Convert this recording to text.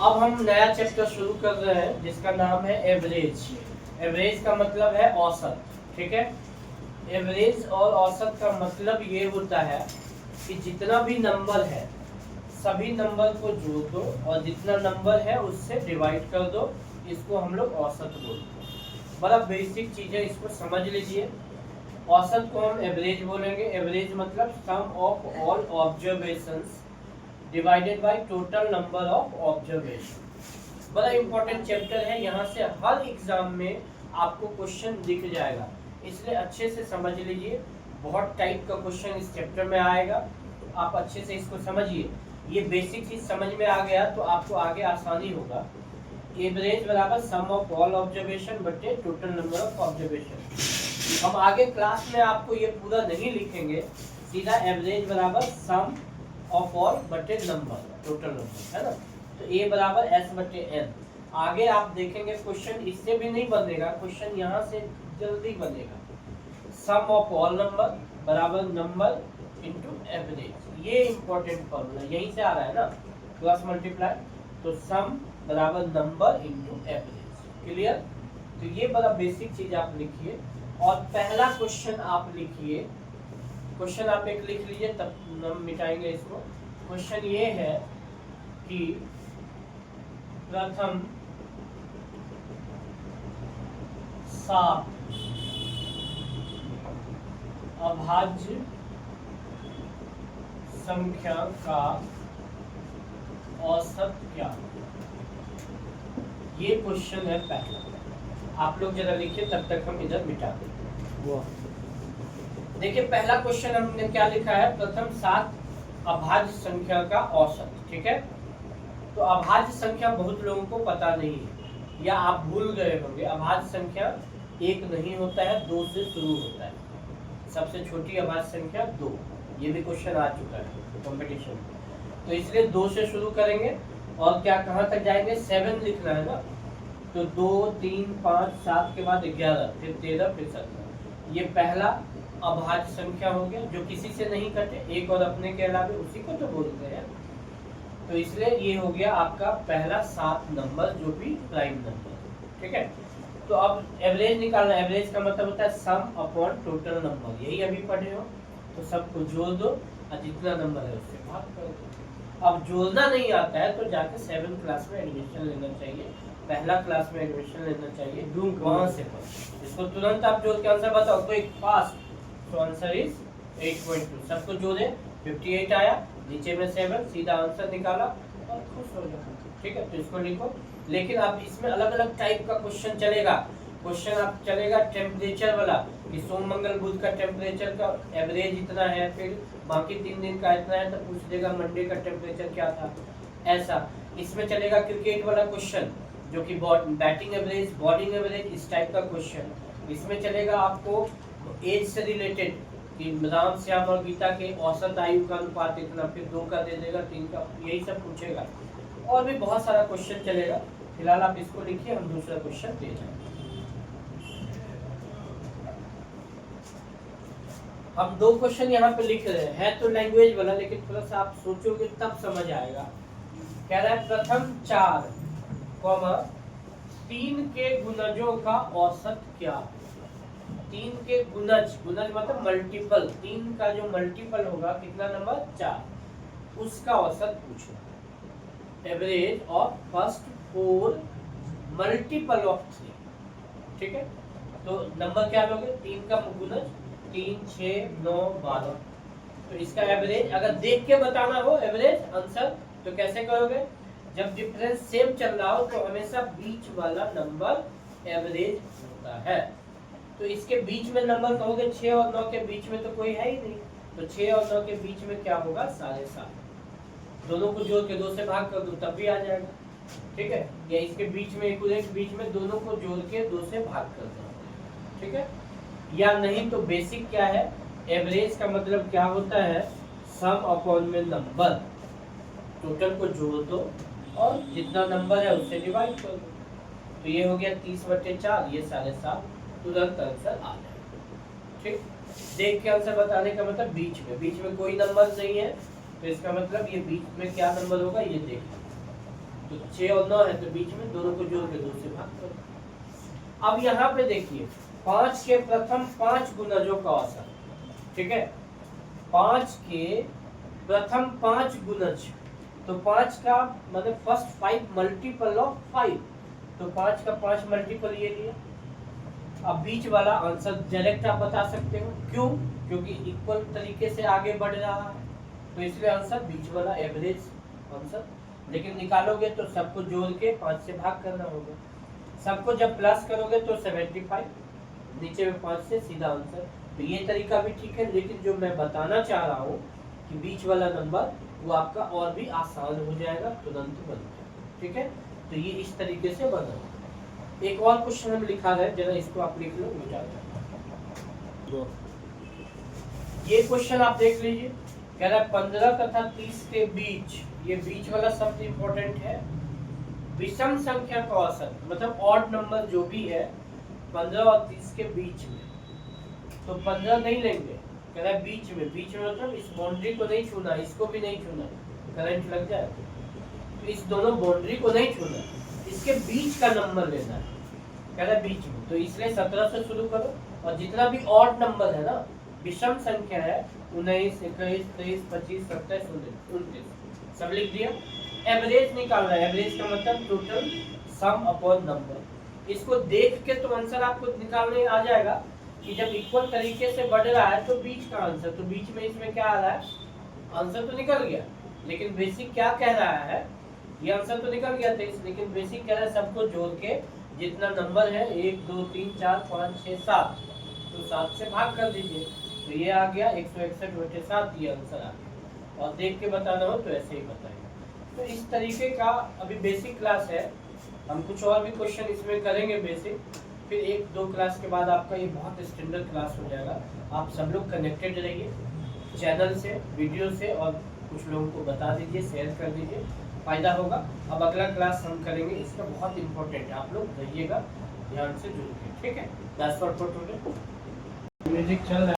अब हम नया चैप्टर शुरू कर रहे हैं जिसका नाम है एवरेज। एवरेज का मतलब है औसत, ठीक है। एवरेज और औसत का मतलब ये होता है कि जितना भी नंबर है सभी नंबर को जोड़ दो और जितना नंबर है उससे डिवाइड कर दो, इसको हम लोग औसत बोलते हैं। बड़ा बेसिक चीज है, इसको समझ लीजिए। औसत को हम एवरेज बोलेंगे। एवरेज मतलब sum of all observations divided by total number of observation. बड़ा इंपॉर्टेंट चैप्टर है, यहाँ से हर एग्जाम में आपको क्वेश्चन दिख जाएगा, इसलिए अच्छे से समझ लीजिए। बहुत टाइप का क्वेश्चन इस चैप्टर में आएगा, तो आप अच्छे से इसको समझिए। ये बेसिक चीज समझ में आ गया तो आपको आगे आसानी होगा। एवरेज बराबर सम ऑफ ऑल ऑब्जर्वेशन बटे टोटल नंबर ऑफ ऑब्जर्वेशन। हम आगे क्लास में आपको ये पूरा नहीं लिखेंगे, सीधा एवरेज बराबर सम ऑफ ऑल बटे नंबर, टोटल नंबर, है ना। तो ए बराबर एस बटे एन। आगे आप देखेंगे क्वेश्चन इससे भी नहीं बनेगा, क्वेश्चन यहाँ से जल्दी बनेगा। सम ऑफ ऑल नंबर बराबर नंबर इनटू एवरेज। ये इंपॉर्टेंट फॉर्मूला यहीं से आ रहा है ना, क्रॉस मल्टीप्लाई। तो सम बराबर नंबर इनटू एवरेज। क्लियर? तो ये बड़ा बेसिक चीज आप लिखिए। और पहला क्वेश्चन आप लिखिए, क्वेश्चन आप एक लिख लीजिए तब हम मिटाएंगे इसको। क्वेश्चन ये है कि प्रथम 7 अभाज्य संख्या का औसत क्या। ये क्वेश्चन है पहला। आप लोग जरा लिखिए, तब तक हम इधर मिटा देंगे। देखिए पहला क्वेश्चन हमने क्या लिखा है, प्रथम 7 अभाज्य संख्या का औसत, ठीक है। तो अभाज्य संख्या बहुत लोगों को पता नहीं है या आप भूल गए होंगे। अभाज्य संख्या एक नहीं होता है, 2 से शुरू होता है। सबसे छोटी अभाज्य संख्या 2। ये भी क्वेश्चन आ चुका है कंपटीशन में, तो इसलिए 2 से शुरू करेंगे और क्या कहाँ तक जाएंगे, 7 लिखना है ना। तो 2 3 5 7 के बाद 11, फिर 13, फिर 17। ये पहला अभाज्य संख्या हो गया जो किसी से नहीं कटे, एक और अपने के अलावा, उसी को तो बोलते हैं। तो इसलिए ये हो गया आपका पहला 7 नंबर जो भी प्राइम नंबर, ठीक है। तो अब एवरेज निकालना। एवरेज का मतलब होता है सम अपॉन टोटल नंबर, यही अभी पढ़े हो। तो सबको जोड़ दो और जितना नंबर है उससे भाग कर दो। अब जोड़ना नहीं आता है तो जाकर 7th क्लास में एडमिशन लेना चाहिए, पहला क्लास में एडमिशन लेना चाहिए, वहाँ से पढ़ो। इसको तुरंत आप जोड़ के आंसर बताओ तो एक फास्ट। तो आंसर इज 8.2। सबको जोड़े, 58 आया, नीचे में 7, सीधा आंसर निकाला और खुश हो जाओ, ठीक है। तो इसको लिखो। लेकिन अब इसमें अलग अलग टाइप का क्वेश्चन चलेगा। क्वेश्चन आप चलेगा टेम्परेचर वाला कि सोम मंगल बुध का टेम्परेचर का एवरेज इतना है, फिर बाकी 3 दिन का इतना है, तो पूछ देगा मंडे का टेम्परेचर क्या था, ऐसा। इसमें चलेगा क्रिकेट वाला क्वेश्चन जो कि बैटिंग एवरेज, बॉलिंग एवरेज, इस टाइप का क्वेश्चन। इसमें चलेगा आपको एज से रिलेटेड कि राम श्याम और गीता के औसत आयु का अनुपात इतना, फिर 2 का दे देगा, 3 का, यही सब पूछेगा। और भी बहुत सारा क्वेश्चन चलेगा। फिलहाल आप इसको लिखिए, हम दूसरा क्वेश्चन दे जाएंगे। हम 2 क्वेश्चन यहाँ पे लिख रहे हैं, है तो लैंग्वेज वाला, लेकिन थोड़ा सा आप सोचोगे तब समझ आएगा। कह रहा है प्रथम 4, 3 के गुणजों का औसत क्या। 3 के गुणज, गुणज मतलब मल्टीपल, 3 का जो मल्टीपल होगा कितना नंबर, 4, उसका औसत पूछो। Average of first 4 multiple of 3, ठीक है। तो नंबर क्या लोगे, 3 का गुणज, 3 6 9 12। तो इसका एवरेज अगर देख के बताना हो एवरेज आंसर तो कैसे करोगे, जब डिफरेंस सेम चल रहा हो तो हमेशा बीच वाला नंबर एवरेज होता है। तो इसके बीच में नंबर कहोगे, 6 और 9 के बीच में तो कोई है ही नहीं, तो 6 और 9 के बीच में क्या होगा, 7.5। दोनों को जोड़ के 2 से भाग कर दो तब भी आ जाएगा, ठीक है। या इसके बीच में एक बीच में दोनों को जोड़ के 2 से भाग कर दो, ठीक है। या नहीं तो बेसिक क्या है, एवरेज का मतलब क्या होता है, सम अपॉन में नंबर, टोटल को जोड़ दो और जितना नंबर है उससे डिवाइड कर दो। तो ये हो गया 30/4, ये 7.5, तुरंत आंसर आ जाएगा, ठीक। देख के आंसर बताने का मतलब बीच में कोई नंबर नहीं है, तो इसका मतलब ये बीच में क्या नंबर होगा ये देखना। तो 6 और 9 है, तो बीच में दोनों को जोड़ के 2 से भाग करो। अब यहाँ पे देखिए 5 के प्रथम 5 गुणजों का औसत, ठीक है, 5 के प्रथम 5 गुणज, तो 5 का मतलब फर्स्ट 5 मल्टीपल ऑफ 5, तो 5 का 5 मल्टीपल ये लिया। अब बीच वाला आंसर डायरेक्ट आप बता सकते हो, क्यों? क्योंकि इक्वल तरीके से आगे बढ़ रहा है, तो इसलिए आंसर बीच वाला एवरेज आंसर। लेकिन निकालोगे तो सबको जोड़ के 5 से भाग करना होगा, सबको जब प्लस करोगे तो 75, नीचे में 5 से सीधा आंसर। तो ये तरीका भी ठीक है, लेकिन जो मैं बताना चाह रहा हूँ कि बीच वाला नंबर वो आपका और भी आसान हो जाएगा, तुरंत बन जाएगा, ठीक है। तो ये इस तरीके से बना। एक और क्वेश्चन हम लिखा है, जरा इसको आप लिख लो, मिटा दो। ये क्वेश्चन आप देख लीजिए, कह रहा है 15 तथा 30 के बीच, ये बीच वाला शब्द इंपॉर्टेंट है, विषम संख्या का औसत, मतलब ऑड नंबर जो भी है 15 और 30 के बीच में, तो 15 नहीं लेंगे, कह रहा है बीच में, बीच में मतलब इस बाउंड्री को नहीं छूना, इसको भी नहीं छूना, करंट लग जाए, तो इस दोनों बाउंड्री को नहीं छूना, इसके बीच का नंबर लेना है, कह रहा है बीच में। तो इसलिए 17 से शुरू करो, और जितना भी ऑड नंबर है ना, विषम संख्या है, 19, 21, 23, 25, 27, 29, सब लिख दिया। एवरेज निकालना है, एवरेज का मतलब टोटल सम अपॉन नंबर। इसको देख के तो आंसर आपको निकालने आ जाएगा कि जब इक्वल तरीके से बढ़ रहा है तो बीच का आंसर, तो बीच में इसमें क्या आ रहा है, आंसर तो निकल गया, लेकिन बेसिक क्या कह रहा है, ये आंसर तो निकल गया 23, लेकिन बेसिक कह रहा है सबको जोड़ के जितना नंबर है 1, 2, 3, 4, 5, 6, 7, तो 7 से भाग कर दीजिए, तो ये आ गया 161/7, ये आंसर आ गया। और देख के बताना हो तो ऐसे ही बताइए। तो इस तरीके का अभी बेसिक क्लास है, हम कुछ और भी क्वेश्चन इसमें करेंगे बेसिक, फिर 1-2 क्लास के बाद आपका ये बहुत स्टैंडर्ड क्लास हो जाएगा। आप सब लोग कनेक्टेड रहिए चैनल से, वीडियो से, और कुछ लोगों को बता दीजिए, शेयर कर दीजिए, फ़ायदा होगा। अब अगला क्लास हम करेंगे, इसका बहुत इंपॉर्टेंट है, आप लोग रहिएगा ध्यान से जुड़ के, ठीक है। That's all for today. Music चल रहा है।